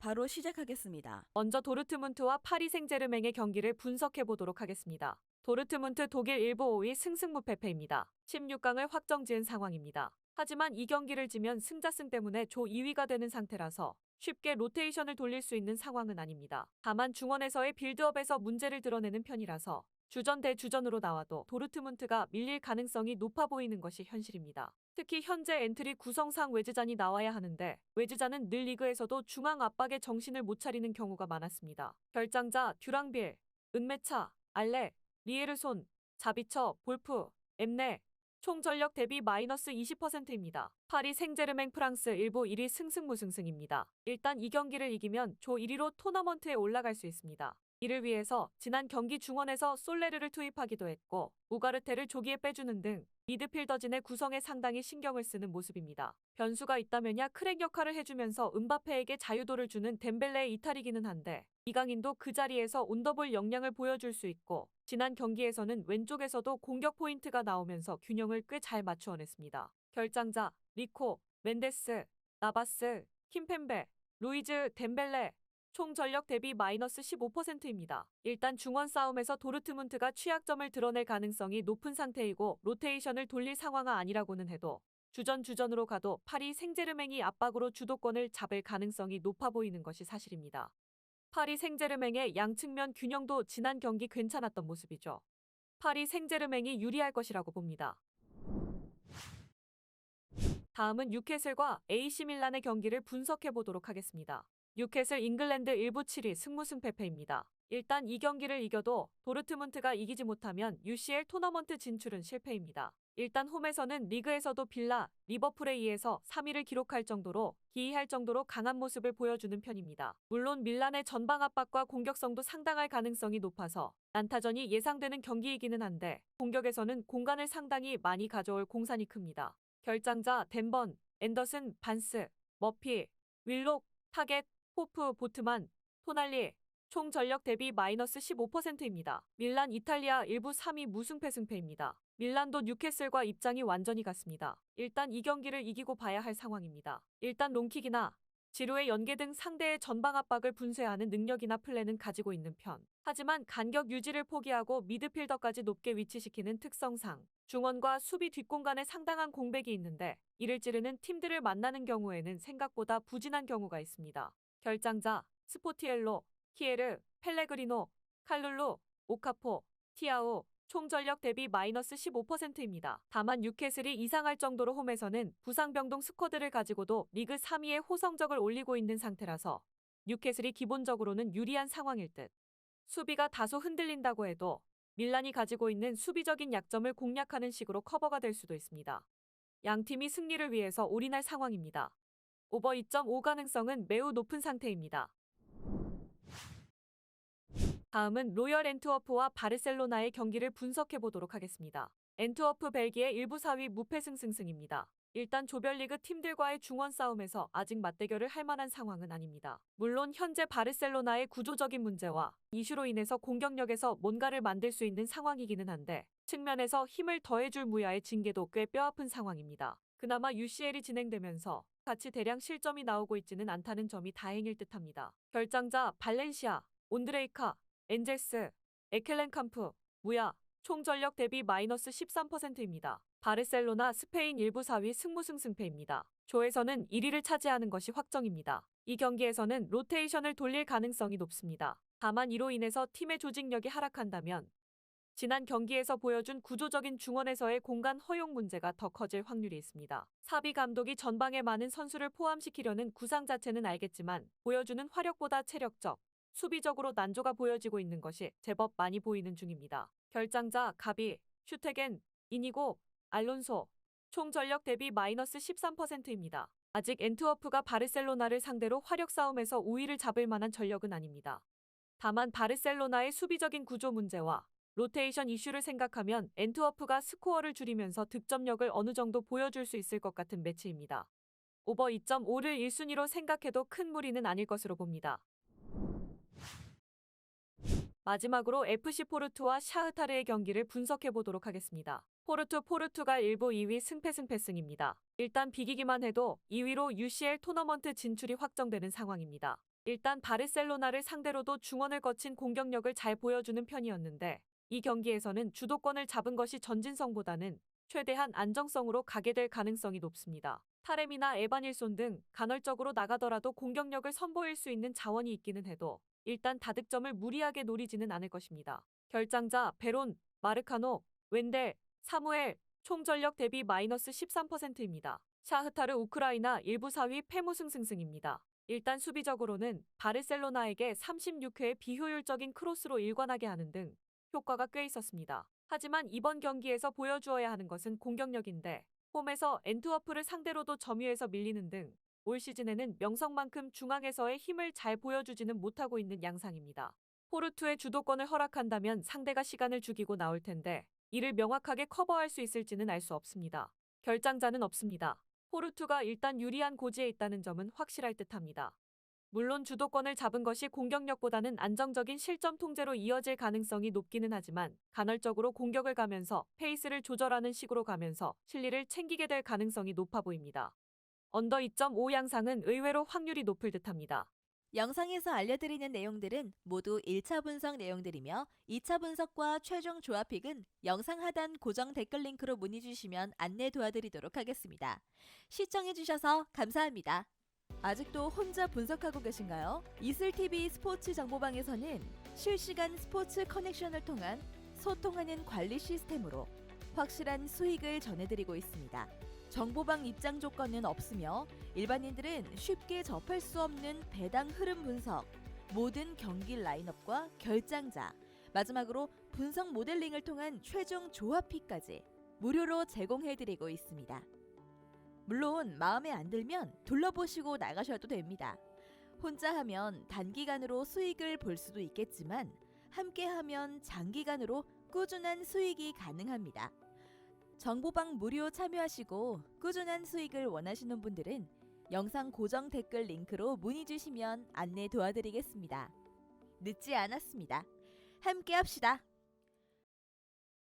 바로 시작하겠습니다. 먼저 도르트문트와 파리 생제르맹의 경기를 분석해 보도록 하겠습니다. 도르트문트 독일 1부 5위 승승무패패입니다. 16강을 확정지은 상황입니다. 하지만 이 경기를 지면 승자승 때문에 조 2위가 되는 상태라서 쉽게 로테이션을 돌릴 수 있는 상황은 아닙니다. 다만 중원에서의 빌드업에서 문제를 드러내는 편이라서 주전 대 주전으로 나와도 도르트문트가 밀릴 가능성이 높아 보이는 것이 현실입니다. 특히 현재 엔트리 구성상 외즈잔이 나와야 하는데 외즈잔은 늘 리그에서도 중앙 압박에 정신을 못 차리는 경우가 많았습니다. 결장자 듀랑빌, 은메차, 알레, 리에르손, 자비처, 볼프, 엠네 총 전력 대비 마이너스 20%입니다. 파리 생제르맹 프랑스 1부 1위 승승무승승입니다. 일단 이 경기를 이기면 조 1위로 토너먼트에 올라갈 수 있습니다. 이를 위해서 지난 경기 중원에서 솔레르를 투입하기도 했고 우가르테를 조기에 빼주는 등 미드필더진의 구성에 상당히 신경을 쓰는 모습입니다. 변수가 있다면야 크랙 역할을 해주면서 음바페에게 자유도를 주는 덴벨레의 이탈이기는 한데 이강인도 그 자리에서 온더볼 역량을 보여줄 수 있고 지난 경기에서는 왼쪽에서도 공격 포인트가 나오면서 균형을 꽤 잘 맞추어냈습니다. 결장자 리코, 멘데스, 나바스, 킴펜베, 루이즈, 덴벨레 총 전력 대비 마이너스 15%입니다. 일단 중원 싸움에서 도르트문트가 취약점을 드러낼 가능성이 높은 상태이고 로테이션을 돌릴 상황은 아니라고는 해도 주전으로 가도 파리 생제르맹이 압박으로 주도권을 잡을 가능성이 높아 보이는 것이 사실입니다. 파리 생제르맹의 양측면 균형도 지난 경기 괜찮았던 모습이죠. 파리 생제르맹이 유리할 것이라고 봅니다. 다음은 뉴캐슬과 AC 밀란의 경기를 분석해 보도록 하겠습니다. 뉴캐슬 잉글랜드 1부 7위 승무승패패입니다. 일단 이 경기를 이겨도 도르트문트가 이기지 못하면 UCL 토너먼트 진출은 실패입니다. 일단 홈에서는 리그에서도 빌라, 리버풀에 의해서 3위를 기록할 정도로 기이할 정도로 강한 모습을 보여주는 편입니다. 물론 밀란의 전방 압박과 공격성도 상당할 가능성이 높아서 난타전이 예상되는 경기이기는 한데 공격에서는 공간을 상당히 많이 가져올 공산이 큽니다. 결장자 덴번, 앤더슨, 반스, 머피, 윌록, 타겟, 호프, 보트만, 토날리 총 전력 대비 마이너스 15%입니다. 밀란 이탈리아 1부 3위 무승패승패입니다. 밀란도 뉴캐슬과 입장이 완전히 같습니다. 일단 이 경기를 이기고 봐야 할 상황입니다. 일단 롱킥이나 지루의 연계 등 상대의 전방 압박을 분쇄하는 능력이나 플랜은 가지고 있는 편. 하지만 간격 유지를 포기하고 미드필더까지 높게 위치시키는 특성상 중원과 수비 뒷공간에 상당한 공백이 있는데 이를 찌르는 팀들을 만나는 경우에는 생각보다 부진한 경우가 있습니다. 결장자 스포티엘로, 키에르, 펠레그리노, 칼룰루, 오카포, 티아오 총 전력 대비 마이너스 15%입니다. 다만 뉴캐슬이 이상할 정도로 홈에서는 부상병동 스쿼드를 가지고도 리그 3위의 호성적을 올리고 있는 상태라서 뉴캐슬이 기본적으로는 유리한 상황일 듯. 수비가 다소 흔들린다고 해도 밀란이 가지고 있는 수비적인 약점을 공략하는 식으로 커버가 될 수도 있습니다. 양팀이 승리를 위해서 올인할 상황입니다. 오버 2.5 가능성은 매우 높은 상태입니다. 다음은 로열 앤트워프와 바르셀로나의 경기를 분석해 보도록 하겠습니다. 앤트워프 벨기에 1부 4위 무패승승승입니다. 일단 조별리그 팀들과의 중원 싸움에서 아직 맞대결을 할 만한 상황은 아닙니다. 물론 현재 바르셀로나의 구조적인 문제와 이슈로 인해서 공격력에서 뭔가를 만들 수 있는 상황이기는 한데 측면에서 힘을 더해줄 무야의 징계도 꽤 뼈아픈 상황입니다. 그나마 UCL이 진행되면서 같이 대량 실점이 나오고 있지는 않다는 점이 다행일 듯합니다. 결장자 발렌시아, 온드레이카, 엔젤스, 에켈렌캄프, 무야, 총 전력 대비 마이너스 13%입니다. 바르셀로나 스페인 1부 4위 승무승승패입니다. 조에서는 1위를 차지하는 것이 확정입니다. 이 경기에서는 로테이션을 돌릴 가능성이 높습니다. 다만 이로 인해서 팀의 조직력이 하락한다면 지난 경기에서 보여준 구조적인 중원에서의 공간 허용 문제가 더 커질 확률이 있습니다. 사비 감독이 전방에 많은 선수를 포함시키려는 구상 자체는 알겠지만 보여주는 화력보다 체력적, 수비적으로 난조가 보여지고 있는 것이 제법 많이 보이는 중입니다. 결장자 가비, 슈테겐, 이니고, 알론소 총 전력 대비 마이너스 13%입니다. 아직 앤트워프가 바르셀로나를 상대로 화력 싸움에서 우위를 잡을 만한 전력은 아닙니다. 다만 바르셀로나의 수비적인 구조 문제와 로테이션 이슈를 생각하면 앤트워프가 스코어를 줄이면서 득점력을 어느 정도 보여줄 수 있을 것 같은 매치입니다. 오버 2.5를 1순위로 생각해도 큰 무리는 아닐 것으로 봅니다. 마지막으로 FC 포르투와 샤흐타르의 경기를 분석해 보도록 하겠습니다. 포르투갈 1부 2위 승패승패승입니다. 일단 비기기만 해도 2위로 UCL 토너먼트 진출이 확정되는 상황입니다. 일단 바르셀로나를 상대로도 중원을 거친 공격력을 잘 보여주는 편이었는데 이 경기에서는 주도권을 잡은 것이 전진성보다는 최대한 안정성으로 가게 될 가능성이 높습니다. 타렘이나 에바닐손 등 간헐적으로 나가더라도 공격력을 선보일 수 있는 자원이 있기는 해도 일단 다득점을 무리하게 노리지는 않을 것입니다. 결장자 베론, 마르카노, 웬델, 사무엘 총 전력 대비 마이너스 13%입니다. 샤흐타르 우크라이나 일부 4위 패무승승승입니다. 일단 수비적으로는 바르셀로나에게 36회 비효율적인 크로스로 일관하게 하는 등 효과가 꽤 있었습니다. 하지만 이번 경기에서 보여주어야 하는 것은 공격력인데 홈에서 엔트워프를 상대로도 점유해서 밀리는 등 올 시즌에는 명성만큼 중앙에서의 힘을 잘 보여주지는 못하고 있는 양상입니다. 포르투의 주도권을 허락한다면 상대가 시간을 죽이고 나올 텐데 이를 명확하게 커버할 수 있을지는 알 수 없습니다. 결장자는 없습니다. 포르투가 일단 유리한 고지에 있다는 점은 확실할 듯합니다. 물론 주도권을 잡은 것이 공격력보다는 안정적인 실점 통제로 이어질 가능성이 높기는 하지만 간헐적으로 공격을 가면서 페이스를 조절하는 식으로 가면서 실리를 챙기게 될 가능성이 높아 보입니다. 언더 2.5 양상은 의외로 확률이 높을 듯합니다. 영상에서 알려드리는 내용들은 모두 1차 분석 내용들이며 2차 분석과 최종 조합픽은 영상 하단 고정 댓글 링크로 문의 주시면 안내 도와드리도록 하겠습니다. 시청해주셔서 감사합니다. 아직도 혼자 분석하고 계신가요? 이슬TV 스포츠 정보방에서는 실시간 스포츠 커넥션을 통한 소통하는 관리 시스템으로 확실한 수익을 전해드리고 있습니다. 정보방 입장 조건은 없으며 일반인들은 쉽게 접할 수 없는 배당 흐름 분석, 모든 경기 라인업과 결장자, 마지막으로 분석 모델링을 통한 최종 조합픽까지 무료로 제공해드리고 있습니다. 물론 마음에 안 들면 둘러보시고 나가셔도 됩니다. 혼자 하면 단기간으로 수익을 볼 수도 있겠지만 함께 하면 장기간으로 꾸준한 수익이 가능합니다. 정보방 무료 참여하시고 꾸준한 수익을 원하시는 분들은 영상 고정 댓글 링크로 문의 주시면 안내 도와드리겠습니다. 늦지 않았습니다. 함께 합시다.